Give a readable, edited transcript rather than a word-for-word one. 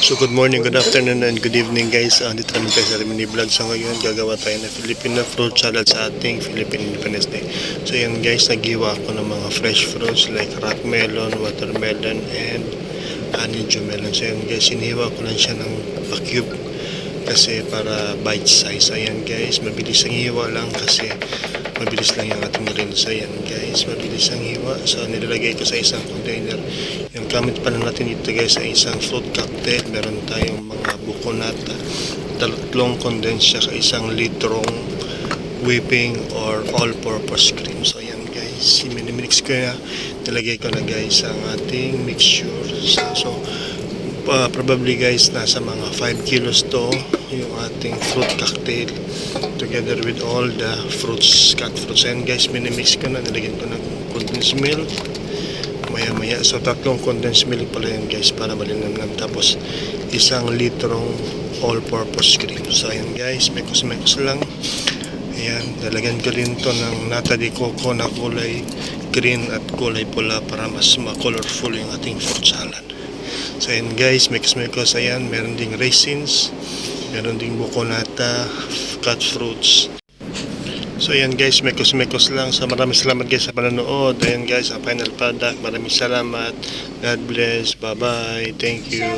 So good morning, good afternoon, and good evening guys. Dito naman tayo sa Rimini Vlog. So ngayon gagawa tayo ng Filipino fruit salad sa ating Philippine Independence Day. So yan guys, naghiwa ako ng mga fresh fruits like rock melon, watermelon, and honeydew melon. So yan guys, hinihiwa ko lang siya ng pa-cube kasi para bite size. Ayan guys, mabilis ang hiwa lang kasi mabilis lang yung ating rinse. Ayan guys, mabilis ang hiwa. So nilalagay ko sa isang container. Yung gamit pa lang natin dito guys sa isang fruit cocktail. Meron tayong mga buko nata, tatlong condensed siya, isang litrong whipping or all-purpose cream. So ayan guys, minimix ko na. Nilagay ko na guys ang ating mixture. So probably guys nasa mga 5 kilos to yung ating fruit cocktail together with all the fruits, cut fruits. And guys, minimix ko na, nilagyan ko ng condensed milk maya so tatlong condensed milk pala yan guys para malinamnam, tapos isang litrong all-purpose cream. So ayan guys, mekos lang. Ayan, lalagyan ko rin to ng nata de coco na kulay green at kulay pula para mas ma-colorful yung ating fruit salad. So ayan guys, mix. Ayan, meron ding raisins, meron ding buko nata, cut fruits. So ayan guys, mekos lang. So maraming salamat guys sa panonood. Ayan guys, ang final product. Maraming salamat. God bless. Bye bye. Thank you.